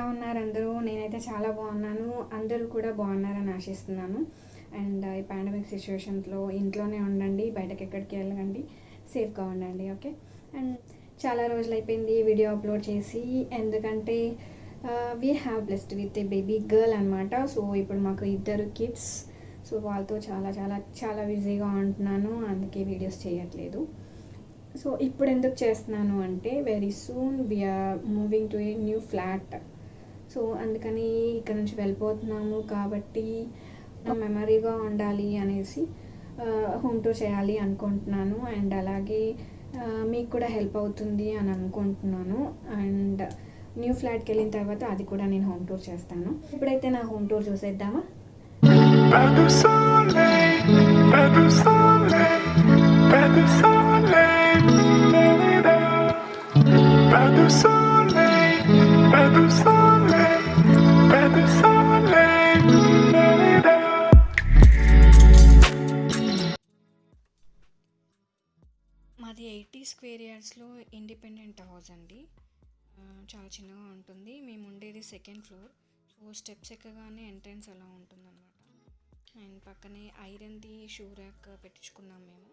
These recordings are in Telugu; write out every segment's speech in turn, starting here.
ఎలా ఉన్నారు అందరూ? నేనైతే చాలా బాగున్నాను. అందరూ కూడా బాగున్నారని ఆశిస్తున్నాను. అండ్ ఈ పాండమిక్ సిచ్యువేషన్స్లో ఇంట్లోనే ఉండండి, బయటకి ఎక్కడికి వెళ్ళండి, సేఫ్గా ఉండండి. ఓకే. అండ్ చాలా రోజులు అయిపోయింది వీడియో అప్లోడ్ చేసి, ఎందుకంటే we have blessed with a baby girl అనమాట. సో ఇప్పుడు మాకు 2 కిడ్స్. సో వాళ్ళతో చాలా చాలా చాలా బిజీగా ఉంటున్నాను, అందుకే వీడియోస్ చేయట్లేదు. సో ఇప్పుడు ఎందుకు చేస్తున్నాను అంటే, very soon we're moving to a new flat. So అందుకని ఇక్కడ నుంచి వెళ్ళిపోతున్నాము కాబట్టి మెమరీగా ఉండాలి అనేసి హోమ్ టూర్ చేయాలి అనుకుంటున్నాను. అండ్ అలాగే మీకు కూడా హెల్ప్ అవుతుంది అని అనుకుంటున్నాను. అండ్ న్యూ ఫ్లాట్కి వెళ్ళిన తర్వాత అది కూడా నేను హోమ్ టూర్ చేస్తాను. ఇప్పుడైతే నా హోమ్ టూర్ చూసేద్దామా? మాది 80 స్క్వేర్ యార్డ్స్లో ఇండిపెండెంట్ హౌస్ అండి. చాలా చిన్నగా ఉంటుంది. మేము ఉండేది 2nd ఫ్లోర్. సో స్టెప్స్ ఎక్కగానే ఎంట్రన్స్ అలా ఉంటుందన్నమాట. అండ్ పక్కనే ఐరన్ది షూ ర్యాక్ పెట్టించుకున్నాం మేము.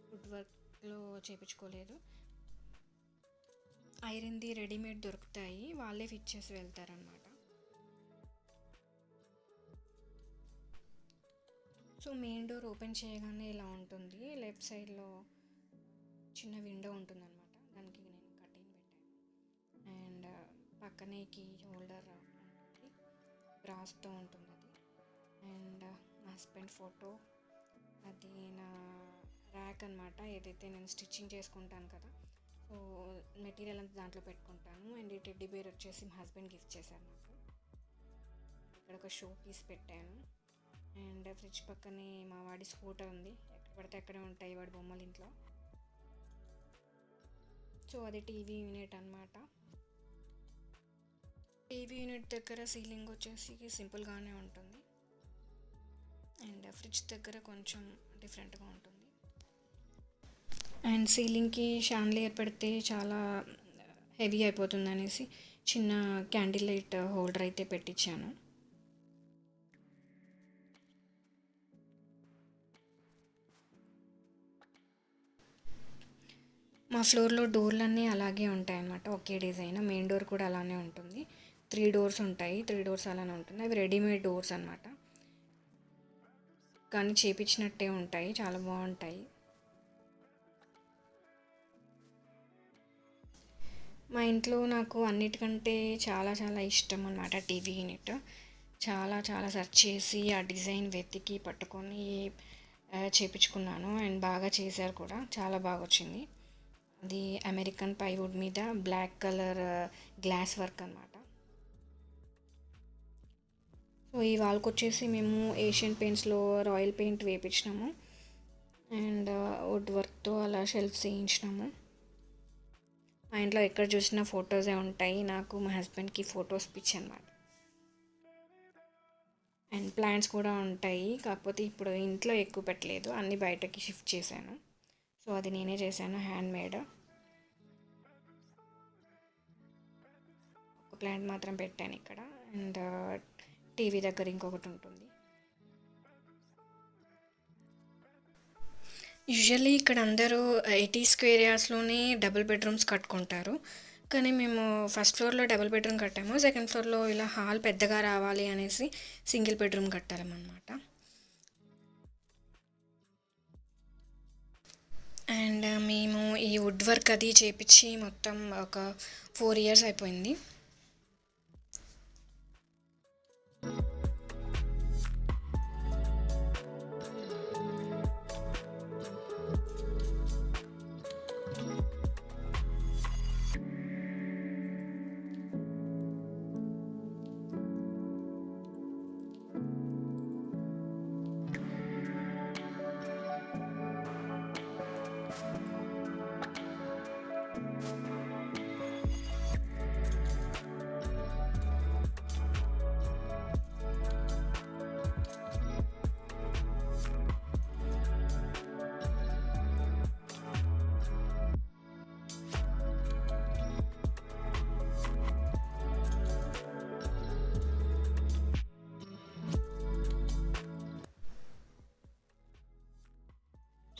వుడ్ వర్క్లో చేయించుకోలేదు. ఐరన్ది రెడీమేడ్ దొరుకుతాయి, వాళ్ళే ఫిట్ చేసి వెళ్తారనమాట. సో మెయిన్ డోర్ ఓపెన్ చేయగానే ఇలా ఉంటుంది. లెఫ్ట్ సైడ్లో చిన్న విండో ఉంటుందన్నమాట, దానికి నేను కటింగ్ పెట్టాను. అండ్ పక్కనే కీ హోల్డర్ ఉంటుంది, బ్రాస్తో ఉంటుంది అది. అండ్ మా హస్బెండ్ ఫోటో, అది నా ర్యాక్ అనమాట, ఏదైతే నేను స్టిచ్చింగ్ చేసుకుంటాను కదా, సో మెటీరియల్ అంతా దాంట్లో పెట్టుకుంటాను. అండ్ ఈ టెడ్డీ బేర్ వచ్చేసి మా హస్బెండ్ గిఫ్ట్ చేశారు నాకు. ఇక్కడ ఒక షో పీస్ పెట్టాను. అండ్ ఫ్రిడ్జ్ పక్కనే మా వాడి స్కూటర్ ఉంది, ఎక్కడ పడితే అక్కడే ఉంటాయి వాడి బొమ్మలు ఇంట్లో. సో అది టీవీ యూనిట్ అనమాట. టీవీ యూనిట్ దగ్గర సీలింగ్ వచ్చేసి సింపుల్గానే ఉంటుంది. అండ్ ఫ్రిడ్జ్ దగ్గర కొంచెం డిఫరెంట్గా ఉంటుంది. అండ్ సీలింగ్కి షాన్లియర్ పెడితే చాలా హెవీ అయిపోతుంది అనేసి చిన్న క్యాండిల్ లైట్ హోల్డర్ అయితే పెట్టించాను. మా ఫ్లోర్లో డోర్లన్నీ అలాగే ఉంటాయన్నమాట, ఒకే డిజైన్. మెయిన్ డోర్ కూడా అలానే ఉంటుంది. 3 డోర్స్ ఉంటాయి, 3 డోర్స్ అలానే ఉంటుంది. అవి రెడీమేడ్ డోర్స్ అనమాట, కానీ చేపించినట్టే ఉంటాయి, చాలా బాగుంటాయి. మా ఇంట్లో నాకు అన్నిటికంటే చాలా చాలా ఇష్టం అనమాట టీవీ యూనిట్. చాలా చాలా సెర్చ్ చేసి ఆ డిజైన్ వెతికి పట్టుకొని చేపించుకున్నాను. అండ్ బాగా చేశారు కూడా, చాలా బాగా వచ్చింది. అది అమెరికన్ ప్లైవుడ్ మీద బ్లాక్ కలర్ గ్లాస్ వర్క్ అనమాట. సో ఈ వాల్కి వచ్చేసి మేము ఏషియన్ పెయింట్స్లో రాయల్ పెయింట్ వేయించినాము. అండ్ వుడ్ వర్క్తో అలా షెల్ఫ్స్ వేయించినాము. మా ఇంట్లో ఎక్కడ చూసినా ఫొటోసే ఉంటాయి. నాకు మా హస్బెండ్కి ఫొటోస్ పిచ్చి అనమాట. అండ్ ప్లాంట్స్ కూడా ఉంటాయి, కాకపోతే ఇప్పుడు ఇంట్లో ఎక్కువ పెట్టలేదు, అన్నీ బయటకి షిఫ్ట్ చేశాను. సో అది నేనే చేశాను, హ్యాండ్ మేడ్. ఒక ప్లాంట్ మాత్రం పెట్టాను ఇక్కడ. అండ్ టీవీ దగ్గర ఇంకొకటి ఉంటుంది. యూజువల్లీ ఇక్కడ అందరూ 80 స్క్వేర్ యార్డ్స్లోనే డబుల్ బెడ్రూమ్స్ కట్టుకుంటారు, కానీ మేము ఫస్ట్ ఫ్లోర్లో డబుల్ బెడ్రూమ్ కట్టాము. 2nd ఫ్లోర్లో ఇలా హాల్ పెద్దగా రావాలి అనేసి సింగిల్ బెడ్రూమ్ కట్టామన్నమాట. అండ్ మేము ఈ వుడ్ వర్క్ అది చేపించి మొత్తం ఒక 4 ఇయర్స్ అయిపోయింది.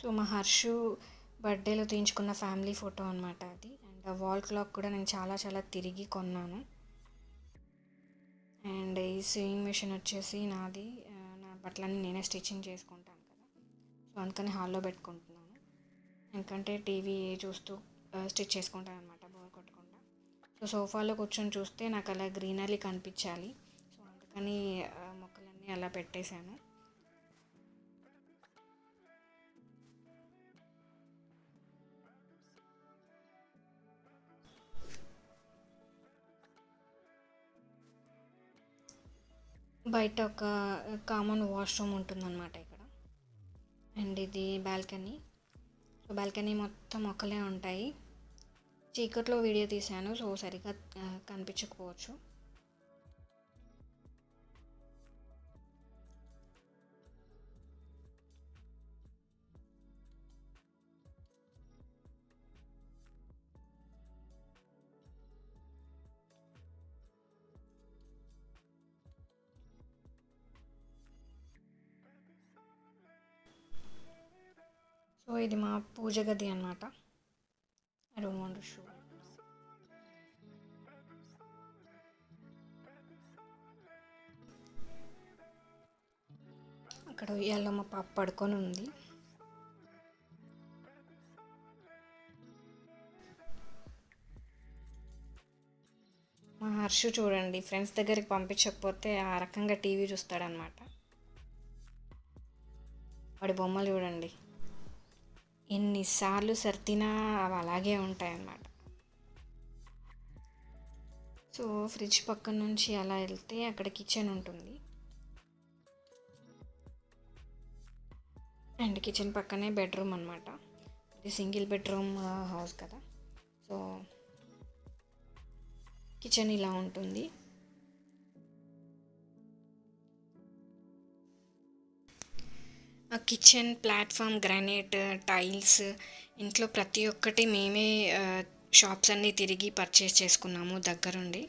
సో మా హర్షు బర్త్డేలో తీయించుకున్న ఫ్యామిలీ ఫోటో అనమాట అది. అండ్ ఆ వాల్ క్లాక్ కూడా నేను చాలా చాలా తిరిగి కొన్నాను. అండ్ ఈ స్వింగ్ మిషన్ వచ్చేసి నాది. నా బట్టలన్నీ నేనే స్టిచ్చింగ్ చేసుకుంటాను కదా, సో అందుకని హాల్లో పెట్టుకుంటున్నాను. ఎందుకంటే టీవీ చూస్తూ స్టిచ్ చేసుకుంటాను అనమాట, బోర్ కొట్టకుండా. సో సోఫాలో కూర్చొని చూస్తే నాకు అలా గ్రీనరీ కనిపించాలి, సో అందుకని మొక్కలన్నీ అలా పెట్టేశాను. బయట ఒక కామన్ వాష్రూమ్ ఉంటుందన్నమాట ఇక్కడ. అండ్ ఇది బాల్కనీ. సో బాల్కనీ మొత్తం మొక్కలే ఉంటాయి. చీకట్లో వీడియో తీశాను, సో సరిగ్గా కనిపించకపోవచ్చు. సో ఇది మా పూజ గది అన్నమాట. I don't want to show. అక్కడ ఉయ్యాల్లో మా పాప పడుకొని ఉంది. మా హర్షు చూడండి, ఫ్రెండ్స్ దగ్గరికి పంపించకపోతే ఆ రకంగా టీవీ చూస్తాడనమాట. వాడి బొమ్మలు చూడండి, ఎన్నిసార్లు సర్దినా అవి అలాగే ఉంటాయన్నమాట. సో ఫ్రిడ్జ్ పక్కన నుంచి అలా వెళ్తే అక్కడ కిచెన్ ఉంటుంది. అండ్ కిచెన్ పక్కనే బెడ్రూమ్ అనమాట. ఇది సింగిల్ బెడ్రూమ్ హౌస్ కదా, సో కిచెన్ ఇలా ఉంటుంది. ఆ కిచెన్ ప్లాట్ఫామ్, గ్రానైట్ టైల్స్, ఇంట్లో ప్రతి ఒక్కటి మేమే షాప్స్ అన్నీ తిరిగి పర్చేస్ చేసుకున్నాము దగ్గరుండి.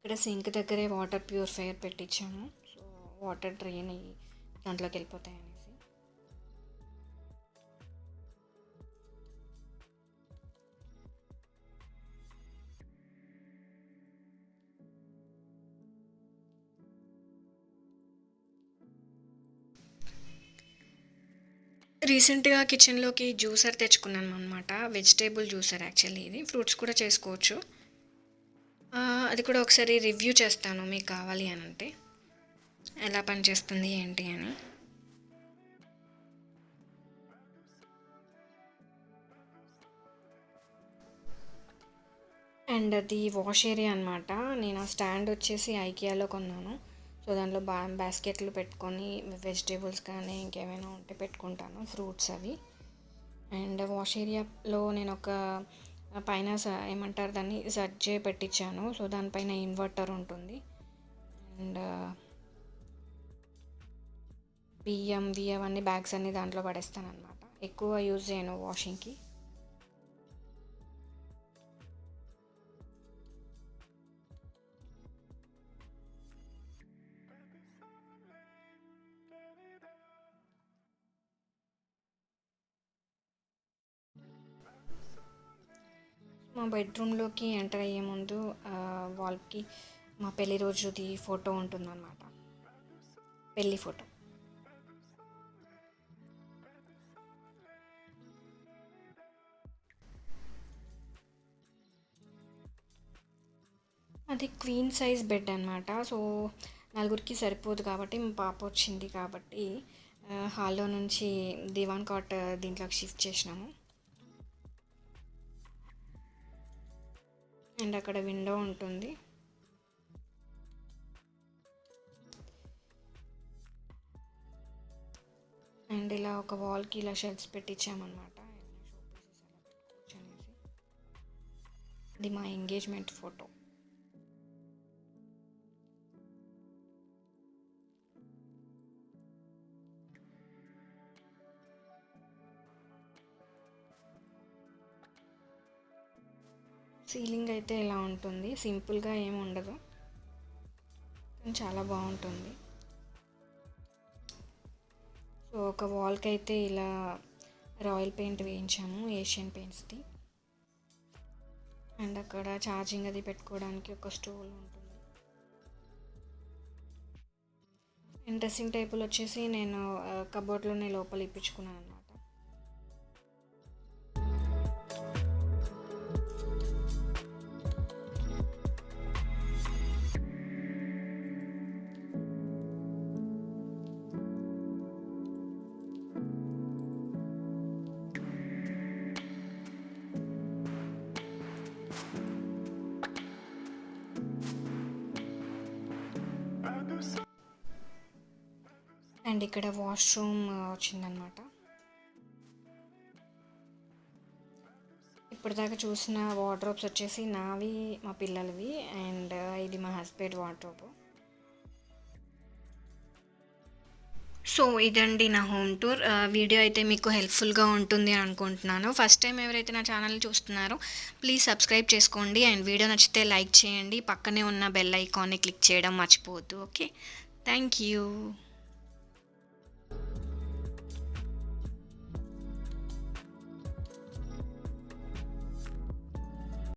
ఇక్కడ సింక్ దగ్గరే వాటర్ ప్యూరిఫైయర్ పెట్టించాము, సో వాటర్ డ్రైన్ అయ్యి దాంట్లోకి వెళ్ళిపోతాయి అనేసి. రీసెంట్గా కిచెన్లోకి జ్యూసర్ తెచ్చుకున్నాను అనమాట. Vegetable juicer actually. ఇది ఫ్రూట్స్ కూడా చేసుకోవచ్చు. అది కూడా ఒకసారి రివ్యూ చేస్తాను మీకు కావాలి అని అంటే, ఎలా పనిచేస్తుంది ఏంటి అని. అండ్ అది వాష్ ఏరియా అనమాట. నేను ఆ స్టాండ్ వచ్చేసి ఐకియాలో కొన్నాను. సో దాంట్లో బాస్కెట్లు పెట్టుకొని వెజిటేబుల్స్ కానీ ఇంకేమైనా ఉంటే పెట్టుకుంటాను, ఫ్రూట్స్ అవి. అండ్ వాష్ ఏరియాలో నేను ఒక పైన ఏమంటారు దాన్ని, సజ్జే పెట్టించాను. సో దానిపైన ఇన్వర్టర్ ఉంటుంది. అండ్ బియ్యంవి అవన్నీ బ్యాగ్స్ అన్నీ దాంట్లో పడేస్తాను అనమాట. ఎక్కువ యూజ్ చేయను వాషింగ్కి. మా బెడ్రూమ్లోకి ఎంటర్ అయ్యే ముందు వాల్కి మా పెళ్లి రోజుది ఫోటో ఉంటుందన్నమాట, పెళ్ళి ఫోటో. అది క్వీన్ సైజ్ బెడ్ అనమాట. సో నలుగురికి సరిపోదు కాబట్టి, మా పాప వచ్చింది కాబట్టి హాల్లో నుంచి దివాన్ కాట్ దీంట్లోకి షిఫ్ట్ చేసినాము. అండ్ అక్కడ విండో ఉంటుంది. అండ్ ఇలా ఒక వాల్కి ఇలా షెల్ఫ్స్ పెట్టించామన్నమాట. ఇది మా ఎంగేజ్మెంట్ ఫోటో. సీలింగ్ అయితే ఇలా ఉంటుంది, సింపుల్గా ఏమి ఉండదు కానీ చాలా బాగుంటుంది. సో ఒక వాల్కి అయితే ఇలా రాయల్ పెయింట్ వేయించాము, ఏషియన్ పెయింట్స్ది. అండ్ అక్కడ ఛార్జింగ్ అది పెట్టుకోవడానికి ఒక స్టూల్ ఉంటుంది. అండ్ డ్రెస్సింగ్ టేబుల్ వచ్చేసి నేను కబోర్డ్లోనే లోపల ఇప్పించుకున్నాను అనమాట. అండ్ ఇక్కడ వాష్రూమ్ వచ్చిందనమాట. ఇప్పటిదాకా చూసిన వార్డ్రోబ్స్ వచ్చేసి నావి, మా పిల్లలవి, అండ్ ఇది మా హస్బెండ్ వార్డ్రోబ్. సో ఇదండి నా హోమ్ టూర్. వీడియో అయితే మీకు హెల్ప్ఫుల్గా ఉంటుంది అని అనుకుంటున్నాను. ఫస్ట్ టైం ఎవరైతే నా ఛానల్ చూస్తున్నారో ప్లీజ్ సబ్స్క్రైబ్ చేసుకోండి, అండ్ వీడియో నచ్చితే లైక్ చేయండి. పక్కనే ఉన్న బెల్ ఐకాన్ని క్లిక్ చేయడం మర్చిపోవద్దు. Okay, thank you.